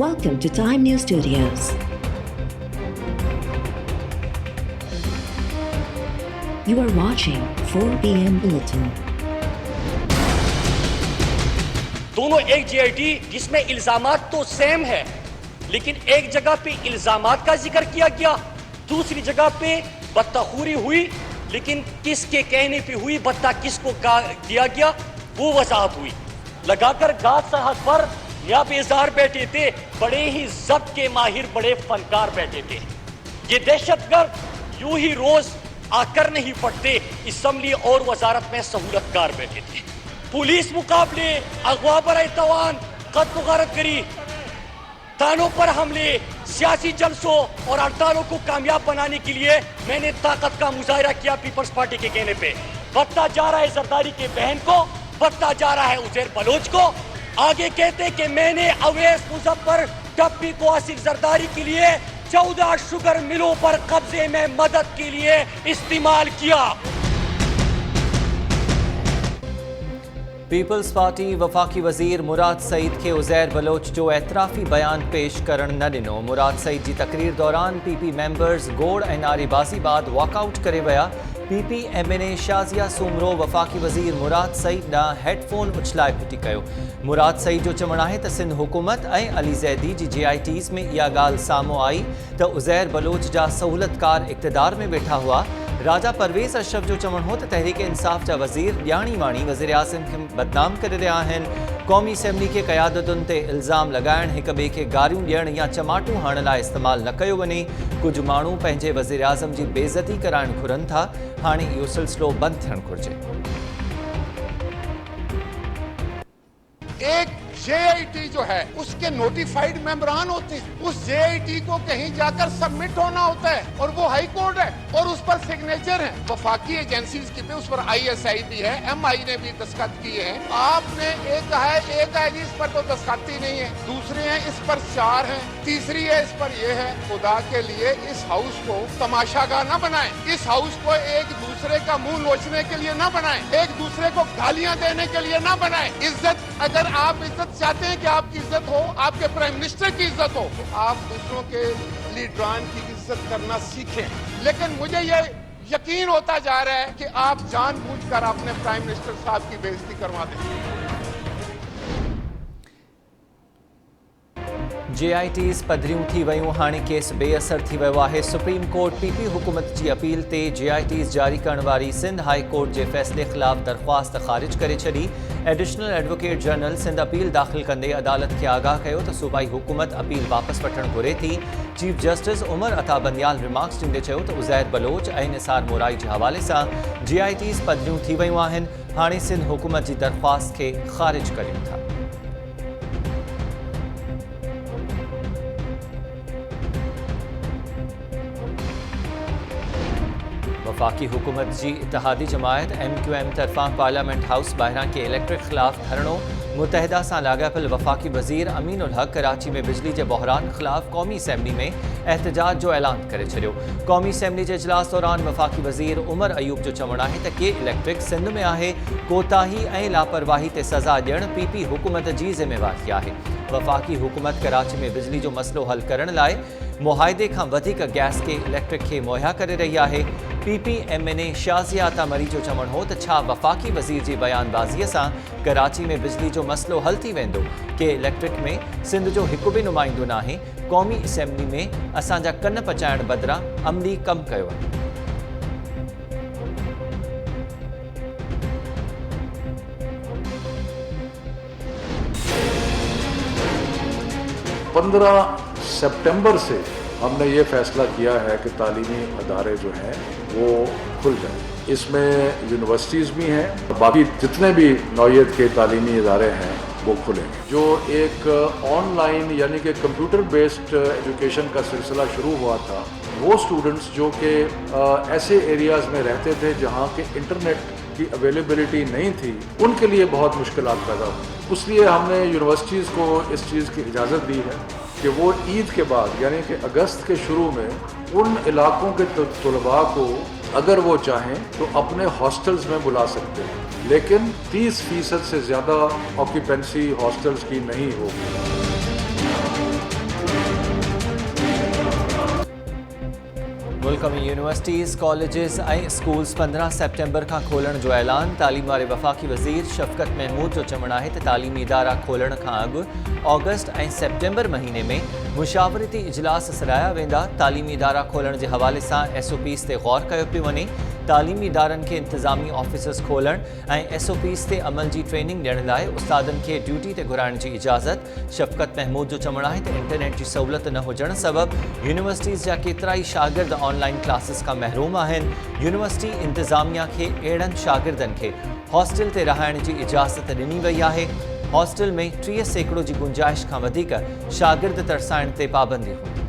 Welcome to Time News Studios. You are watching 4 PM Bulletin. दोनों एक GIT जिसमें इल्जामात तो सेम है, लेकिन एक जगह पे इल्जामात का जिक्र किया गया, दूसरी जगह पे बदतखूरी हुई, लेकिन किसके कहने पे हुई, बत्ता किसको दिया गया, वो वजाहत हुई। लगाकर गाज सरहद पर या बेजार बैठे थे, बड़े ही जब्त के माहिर, बड़े फनकार बैठे थे। ये दहशतगर्द यूं ही रोज आकर नहीं पड़ते, असम्बली और वजारत में सहूलतकार बैठे थे। पुलिस मुकाबले, अगवा बराए तवान, कत्ल गारत करी, थानों पर हमले, सियासी जलसों और हड़तालों को कामयाब बनाने के लिए मैंने ताकत का मुजाहिरा किया। पीपल्स पार्टी के कहने पे बढ़ता जा रहा है जरदारी के बहन को, बढ़ता जा रहा है उजैर बलोच को। आगे कहते कि मैंने अवैस मुजफ्फर टप्पी को आसिफ जरदारी के लिए 14 शुगर मिलों पर कब्जे में मदद के लिए इस्तेमाल किया। पीपल्स पार्टी वफाकी वज़ीर मुराद सईद के उज़ैर बलोच जो एतराफ़ी बयान पेश करण न ॾिनो। मुराद सईद जी तकरीर दौरान पीपी मेंबर्स गोड़ ऐं नारेबाज़ी बाद वॉकआउट करे विया। पीपी एमएनए शाज़िया सूमरो वफाकी वज़ीर मुराद सईद ॾांहुं हेडफोन उछलाए फिटी कयो। मुराद सईद जो चवणु आहे त सिंध हुकूमत ऐं अली ज़ैदी जी जीआईटीज़ में इहा ॻाल्हि साम्हूं आई त उज़ैर बलोच जा सहूलतकार इक़्तिदार में वेठा हुआ। राजा परवेज़ अशरफ जो चवणु हो त तहरीक इंसाफ़ जा वज़ीर ॼाणी माणी वज़ीर आसिम खे बदनाम करे रहिया आहिनि। क़ौमी असैम्बली खे क़यादतुनि ते इल्ज़ाम लॻाइण, हिक ॿिए खे गारियूं ॾियण या चमाटूं हणण लाइ इस्तेमालु न कयो वञे। कुझु माण्हू पंहिंजे वज़ीर आज़म जी बेइज़ती कराइणु घुरनि था। हाणे इहो सिलसिलो बंदि थियणु घुरिजे। एक जेआईटी जो है उसके नोटिफाइड मेंबरान होते हैं, उस जेआईटी को कहीं जाकर सबमिट होना होता है और वो हाई कोर्ट है और उस पर सिग्नेचर है वफाकी एजेंसीज की पे, उस पर आईएसआई भी है, एमआई ने भी दस्तखत किए हैं। आपने एक है जी इस पर तो दस्तखत ही नहीं है, दूसरे हैं इस पर 4 हैं, तीसरी है इस पर ये है। खुदा के लिए इस हाउस को तमाशागाह न बनाएं, इस हाउस को एक दूसरे का मुंह नोचने के लिए न बनाएं, एक दूसरे को गालियां देने के लिए न बनाएं। इज्जत, अगर आप इज्जत चाहते हैं कि आपकी इज्जत हो, आपके प्राइम मिनिस्टर की इज्जत हो, तो आप दूसरों के लीडरान की इज्जत करना सीखें। लेकिन मुझे ये यकीन होता जा रहा है कि आप जानबूझकर अपने प्राइम मिनिस्टर साहब की बेइज्जती करवा दें। जेआईटीज़ पधरियूं थी वयूं, हाणे केस बेअसर थी वियो आहे। सुप्रीम कोर्ट पीपी हुकूमत जी अपील ते जेआईटीज़ जारी करण वारी सिंध हाई कोर्ट जे फ़ैसिले ख़िलाफ़ दरख़्वास्त ख़ारिज करे छॾी। Additional advocate general Sindh appeal दाख़िल कंदे अदालत खे आगाह कयो त सूबाई हुकूमत अपील वापसि वठणु घुरे थी। Chief justice Umar Ata Bandial remarks ॾींदे चयो त उज़ैर बलोच ऐं निसार मोराई जे हवाले सां जेआईटीज़ पधरियूं थी वयूं आहिनि। हाणे सिंध हुकूमत जी दरख़्वास्त खे ख़ारिज करियूं था। वफाकी हुकूमत जी इत्तेहादी जमायत MQM तरफ़ां पार्लियामेंट हाउस ॿाहिरां के इलेक्ट्रिक ख़िलाफ़ धरणो। मुतहदा सां लाॻापियल वफाकी वज़ीर अमीन उल हक़ कराची में बिजली जे बहरान ख़िलाफ़ क़ौमी असैम्बली में एहतजाज जो ऐलान करे छॾियो। क़ौमी असैम्बली जे इजलास दौरान वफाकी वज़ीर उमर अयूब जो चवणु आहे त के इलेक्ट्रिक सिंध में आहे। कोताही ऐं लापरवाही ते सज़ा ॾियणु पीपी हुकूमत जी ज़िम्मेवारी आहे। वफाकी हुकूमत कराची में बिजली जो मसइलो हल करण लाइ मुआहिदे खां वधीक गैस के इलेक्ट्रिक खे मुहैया करे रही आहे। पीपी एमएनए शाज़िया तामरी जो चवणु हो त छा वफाकी वज़ीर जी बयानबाज़ीअ सां कराची में बिजली जो मसइलो हल थी वेंदो। के इलेक्ट्रिक में सिंध जो हिकु बि नुमाइंदो नाहे। क़ौमी असैम्बली में असांजा कन पचाइण बदिरां अमली कमु कयो आहे। 15 सितंबर से हमने ये फैसला किया है कि तालीमी अदारे जो हैं वो खुल जाएं। इसमें यूनिवर्सिटीज़ भी हैं, बाकी जितने भी नौइयत के तालीमी अदारे हैं वो खुलेंगे। जो एक ऑनलाइन यानी कि कंप्यूटर बेस्ड एजुकेशन का सिलसिला शुरू हुआ था, वो स्टूडेंट्स जो कि ऐसे एरियाज़ में रहते थे जहाँ के इंटरनेट की अवेलेबिलिटी नहीं थी, उनके लिए बहुत मुश्किलात पैदा हुई। इसलिए हमने यूनिवर्सिटीज़ को इस चीज़ की इजाज़त दी है कि वो ईद के बाद यानी कि अगस्त के शुरू में उन इलाकों के तलबा को अगर वो चाहें तो अपने हॉस्टल्स में बुला सकते हैं, लेकिन 30% से ज़्यादा ऑक्यूपेंसी हॉस्टल्स की नहीं होगी। मुल्क में यूनिवर्सिटीज़ कॉलेजिस ऐं स्कूल्स 15 सेप्टेम्बर का खोलण जो ऐलान। तालीम वारे वफ़ाक़ी वज़ीर शफ़क़त महमूद जो चवणु आहे त तालीमी इदारा खोलण खां अॻु ऑगस्ट ऐं सेप्टेम्बर महीने में मुशावरती इजलास सॾाया वेंदा। तालीमी इदारा खोलण जे हवाले सां SOPs ते गौर कयो पियो वञे। तालीमी इदारनि खे इंतज़ामी ऑफिसर्स खोलण ऐं SOPs ते अमल जी ट्रेनिंग ॾियण लाइ उस्तादनि खे ड्यूटी ते घुराइण जी इजाज़त। शफ़क़त महमूद जो चवणु आहे त इंटरनेट जी सहूलियत न हुजण सबबि यूनिवर्सिटीज़ जा केतिरा ई शागिर्द ऑनलाइन क्लासिस खां महरूम आहिनि। यूनिवर्सिटी इंतज़ामिया खे अहिड़नि शागिर्दनि खे हॉस्टल ते रहाइण जी इजाज़त ॾिनी वई आहे। हॉस्टल में 30% जी गुंजाइश खां वधीक शागिर्द तरसाइण ते पाबंदी हूंदी।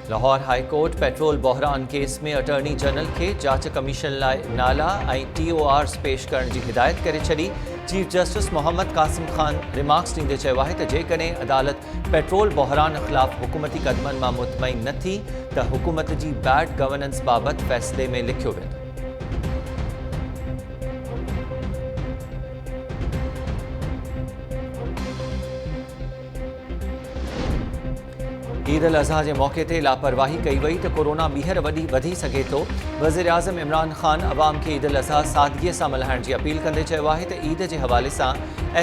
लाहौर हाई कोर्ट पेट्रोल बहरान केस में अटॉर्नी जनरल के जांच कमीशन लाइ नाला ऐं TORs पेश करण जी हिदायत करे छॾी। Chief justice Mohammad Qasim Khan remarks ॾींदे चयो आहे त जेकॾहिं अदालत पेट्रोल बहरान ख़िलाफ़ हुकूमती क़दमनि मां मुतमइन न थी त हुकूमत जी बैड गवर्नेंस बाबति फ़ैसिले में लिखियो वेंदो। ईद अल अज़हा के मौके ते लापरवाही कई वई तो कोरोना ॿीहर वधी सके तो। वज़ीर आज़म इमरान खान अवाम के ईद अल अज़हा सादगीअ सां मल्हाइण जी अपील कंदे चयो आहे त ईद के हवाले सां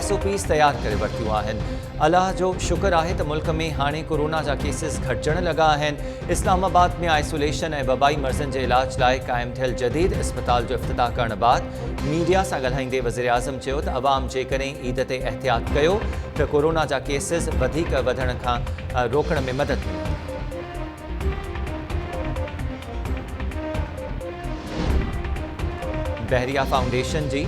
SOPs तैयार करे वरतियूं आहिनि। अल्लाह जो शुक्र आहे त मुल्क में हाणे कोरोना जा केसिस घटिजण लगा आहिनि। इस्लामाबाद में आइसोलेशन ऐं वबाई मर्ज़नि जे इलाज लाइ क़ाइमु थियल जदीद इस्पताल जो इफ़्तिताह करण बाद मीडिया सां ॻाल्हाईंदे वज़ीर आज़म चयो त अवाम जेकॾहिं ईद ते एहतियात कयो त कोरोना जा केसिस वधीक वधण खां रोकण में मदद मिले। बहरिया फाउंडेशन जी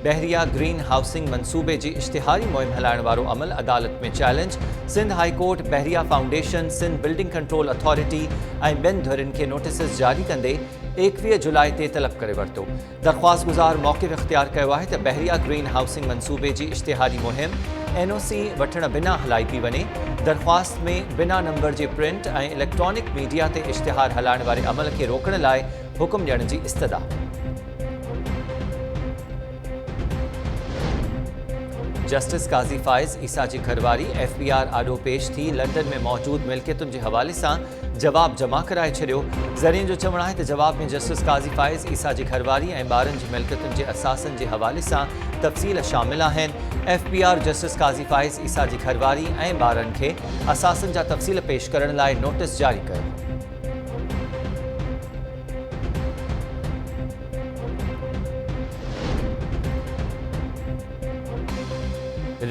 बहरिया ग्रीन हाउसिंग मंसूबे जी इश्तिहारी मुहिम हलाइण वारो अमल अदालत में challenge. Sindh high court Bahria foundation, Sindh building control authority ऐं ॿियनि धुरियुनि खे नोटिस जारी कंदे 21 जुलाई ते तलब करे वरितो। दरख़्वास्त गुज़ार मौक़िफ़ इख्तियार कयो आहे त बहरिया ग्रीन हाउसिंग मंसूबे जी इश्तिहारी मुहिम NOC वठण बिना हलाई पई वञे। दरख़्वास्त में बिना नंबर जे प्रिंट ऐं इलेक्ट्रॉनिक मीडिया ते इश्तिहार हलाइण वारे अमल खे रोकण लाइ हुकुम ॾियण जी इस्तदा। जस्टिस काज़ी फ़ाइज़ ईसा जी घरवारी FBR आॾो पेश थी लंडन में मौजूद मिल्कियतुनि जे हवाले सां जवाब जमा कराए छॾियो। ज़रीन जो चवणु आहे त जवाब में जस्टिस काज़ी फ़ाइज़ ईसा जी घरवारी ऐं ॿारनि जी मिल्कियतुनि जे असासनि जे हवाले सां तफ़सील शामिल आहिनि। FBR जस्टिस काज़ी फ़ाइज़ ईसा जी घरवारी ऐं ॿारनि खे असासनि जा तफ़सील पेश करण लाइ नोटिस जारी कयो।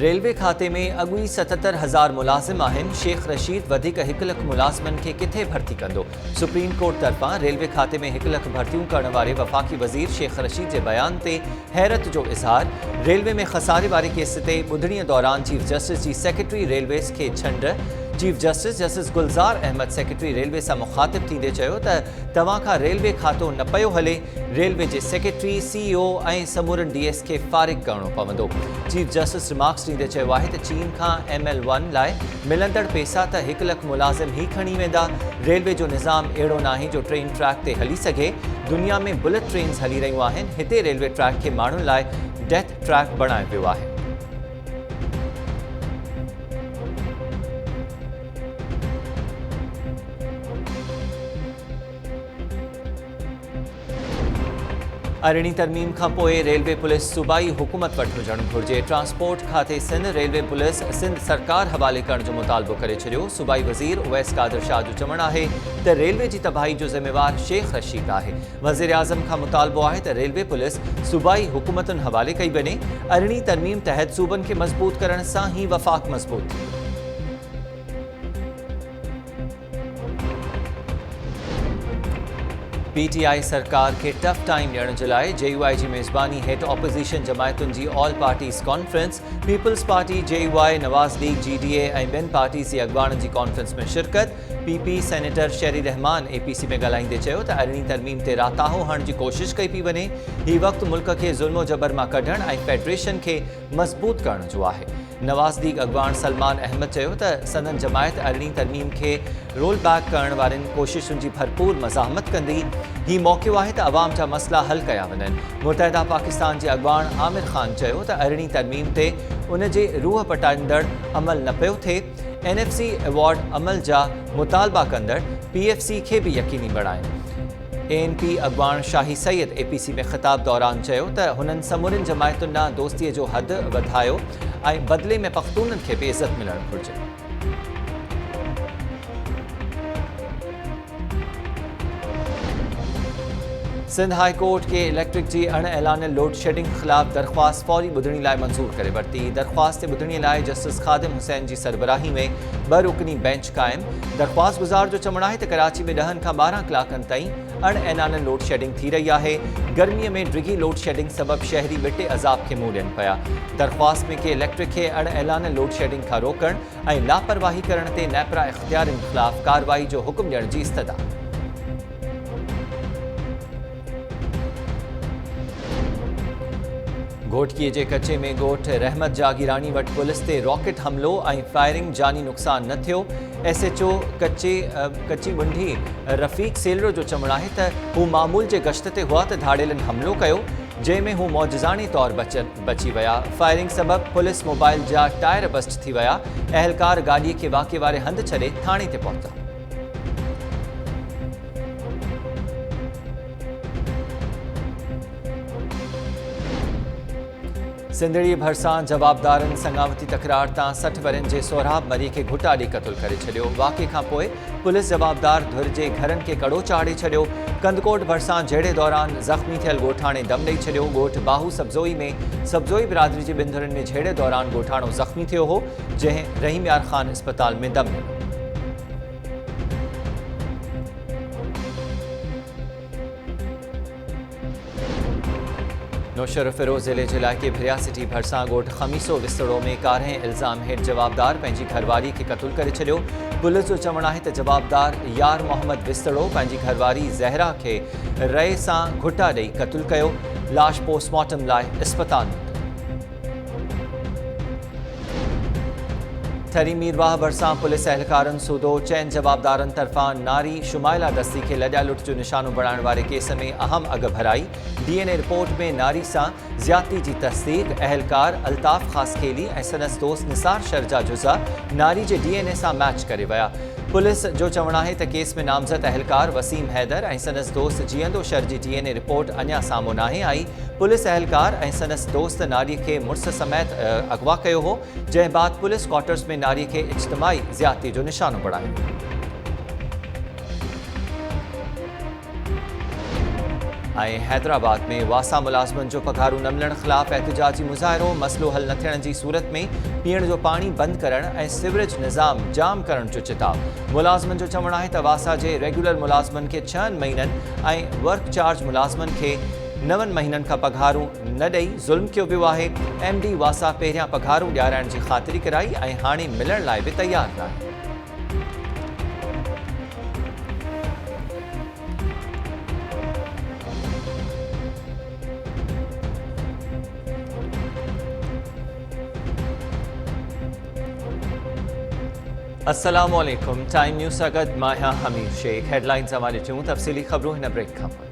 रेलवे खाते में अॻुई 77,000 मुलाज़िम आहिनि। शेख रशीद वधीक 1 लख मुलाज़िमनि खे किथे भर्ती कंदो? सुप्रीम कोर्ट तरफ़ां रेलवे खाते में 1 लख भर्तियूं करण वारे वफ़ाक़ी वज़ीर शेख रशीद जे बयान ते हैरत जो इज़हार। रेलवे में खसारे वारे केस ते ॿुधणीअ दौरान चीफ जस्टिस जी सेक्रेटरी रेलवेज़ खे छंड। Chief justice Gulzar Ahmed secretary railway सां मुखातिब थींदे चयो त तव्हां खां रेलवे खातो न पियो हले। रेलवे जे सेक्रेटरी CEO ऐं समूरनि DS खे फ़ारिग करणो पवंदो। चीफ जस्टिस रिमार्क्स ॾींदे चयो आहे त चीन खां ML1 लाइ मिलंदड़ पैसा त 1 लख मुलाज़िम ई खणी वेंदा। रेलवे जो निज़ाम अहिड़ो नाहे जो ट्रेन ट्रैक ते हली सघे। दुनिया में बुलेट ट्रेन्स हली रहियूं आहिनि। हिते रेलवे ट्रैक खे माण्हुनि लाइ डेथ ट्रैक बणायो वियो आहे। अरिड़हीं तरमीम खां पोइ रेलवे पुलिस सूबाई हुकूमत वटि हुजणु घुरिजे। ट्रांसपोर्ट खाते सिंध रेलवे पुलिस सिंध सरकार हवाले करण जो मुतालबो करे छॾियो। सूबाई वज़ीर उवैस कादिर शाह जो चवणु आहे त रेलवे जी तबाही जो ज़िम्मेवार शेख रशीद आहे। वज़ीर आज़म खां मुतालबो आहे त रेलवे पुलिस सूबाई हुकूमतुनि हवाले कई वञे। अरिड़हीं तरमीम तहत सूबनि खे मज़बूत करण सां ई वफ़ाक़ मज़बूत थींदो। PTI सरकार के टफ टाइम ॾियण जे लाइ JUI जी मेज़बानी हेठि ऑपोज़िशन जमायतुनि जी all parties conference, peoples party JUI, Nawaz league GDA ऐं ॿियनि पार्टीज़ जी अॻुवाणनि जी कॉन्फ्रेंस में शिरकत। PP सेनेटर शेरी रहमान APC में ॻाल्हाईंदे चयो त अरिड़हीं तरमीम ते राताहो हणण जी कोशिश कई पई वञे। हीउ वक़्तु मुल्क खे ज़ुल्म जबर मां कढण ऐं फेडरेशन खे मज़बूत करण जो आहे। नवाज़दीक अॻवान सलमान अहमद चयो त संदन जमायत अरिड़हीं तरमीम खे रोल बैक करण वारनि कोशिशुनि जी भरपूर मज़ाहमत कंदी। ही मौक़ो आहे त अवाम जा मसला हल कया वञनि। मुतहदा पाकिस्तान जे अॻवान आमिर ख़ान चयो त अरिड़हीं तरमीम ते उन जे रूह पटाईंदड़ अमल न पियो थिए। NFC अवॉर्ड अमल जा मुतालबा कंदड़ PFC खे बि यकीनी बणाइनि। ANP अॻवान शाही सैयद APC में ख़िताब दौरान चयो त हुननि समूरिन जमायतुनि ॾांहुं दोस्तीअ जो हद वधायो ऐं बदिले में पख़्तूननि खे बि इज़त मिलणु घुरिजे। सिंध हाई कोर्ट के इलेक्ट्रिक जी अण ऐलानियल लोड शेडिंग ख़िलाफ़ दरख़्वास्त फौरी ॿुधणी लाइ मंज़ूर करे वरिती। दरख़्वास्त ते ॿुधणी लाइ जस्टिस ख़ादिम हुसैन जी सरबराही में 2 रुकनी बेंच क़ाइमु। दरख़्वास्त गुज़ार जो चवणु आहे त कराची में 10 खां 12 कलाकनि ताईं अण ऐलानियल लोड शेडिंग थी रही आहे। गर्मीअ में डिघी लोड शेडिंग सबबि शहरी ॿिटे अज़ाब खे मुंहुं ॾियनि पिया। दरख़्वास्त में के इलेक्ट्रिक खे अण ऐलानियल लोड शेडिंग खां रोकणु ऐं लापरवाही करण ते नेपरा इख़्तियारनि ख़िलाफ़ कार्रवाई जो हुकुम ॾियण जी इस्तदा। घोटकीअ जे कचे में ॻोठ रहमत जागीरानी वटि पुलिस ते रॉकेट हमिलो ऐं फायरिंग जानी नुक़सान न थियो। SHO कची बुंडी रफ़ीक सेलरो जो चवणु आहे त हू मामूल जे गश्त ते हुआ त धाड़ेलनि हमिलो कयो, जंहिं में हू मौजज़ानी तौर बची विया। फायरिंग सबबि पुलिस मोबाइल जा टायर बस्ट थी विया। अहलकार गाॾीअ खे वाक़े वारे हंधि छॾे थाणे ते पहुता। सिंधड़ी भरिसां जवाबदारनि संगावती तकरार तां 60 वरनि जे सोहराब मरी खे घुटा ॾेई क़तलु करे छॾियो। वाक़े खां पोइ पुलिस जवाबदार धुर जे घरनि खे कड़ो चाढ़े छॾियो। कंदकोट भरिसां जहिड़े दौरान ज़ख़्मी थियल ॻोठाणे दम ॾेई छॾियो। ॻोठ बाहू सब्ज़ोई में सब्ज़ोई बिरादरी जे 2 धुरनि में जहिड़े दौरान ॻोठाणो ज़ख़्मी थियो हो, जंहिं रहीम यार ख़ान अस्पताल में दम ॾिनो। नौशर फिरोज़ ज़िले जे इलाइक़े भिरिया सिटी भरिसां ॻोठ ख़मीसो विस्तड़ो में कारहे इल्ज़ाम हेठि जवाबदार पंहिंजी घरवारी खे क़तलु करे छॾियो। पुलिस जो चवणु आहे त जवाबदार यार मोहम्मद विस्तड़ो पंहिंजी घरवारी ज़हरा खे रए सां घुटा ॾेई क़तलु कयो। लाश पोस्टमार्टम लाइ अस्पताल में। थरी मीरवाह भरिसां पुलिस अहलकारनि सूदो 4 जवाबदारनि तरफ़ां नारी शुमाइला दस्ती खे लॼा लुट जो निशानो बणाइण वारे केस में अहम अॻ भराई। DNA रिपोर्ट में नारी सां ज़्यादती जी तस्दीक़। अहलकार अल्ताफ़ ख़ासखेली ऐं संदसि दोस्त निसार शर्जा जुज़ा नारी जे DNA सां मैच करे विया। पुलिस जो चवणु आहे त केस में नामज़द अहलकार वसीम हैदर ऐं संदसि दोस्त जीअंदो शर जी DNA रिपोर्ट अञा साम्हूं नाहे आई। पुलिस अहलकार ऐं संदसि दोस्त नारीअ खे मुड़ुस समेत अगवा कयो हो, जंहिं बाद पुलिस क्वार्टर्स में नारीअ खे इज्तिमाई ज़्यादती जो निशानो बणायो। ऐं हैदराबाद में वासा मुलाज़िमनि जो पघारूं न मिलण ख़िलाफ़ एहतिजाजी मुज़ाहिरो। मसइलो हल न थियण जी सूरत में पीअण जो पाणी बंदि करण ऐं सिवरेज निज़ाम जाम करण जो चिताब। मुलाज़िमनि जो चवणु आहे त वासा जे रेगुलर मुलाज़िमनि खे 6 महीननि ऐं वर्क चार्ज मुलाज़िमनि खे 9 महीननि खां पघारूं न ॾेई ज़ुल्म कयो वियो आहे। MD वासा पहिरियां पघारूं ॾियाराइण जी ख़ातिरी कराई ऐं हाणे मिलण लाइ बि तयारु न आहे। अस्सलाम वालेकुम। टाइम न्यूज़ सां गॾु मां आहियां हमीद शेख। हेडलाइंस हवाले जूं तफ़सीली ख़बरूं हिन ब्रेक खां पोइ।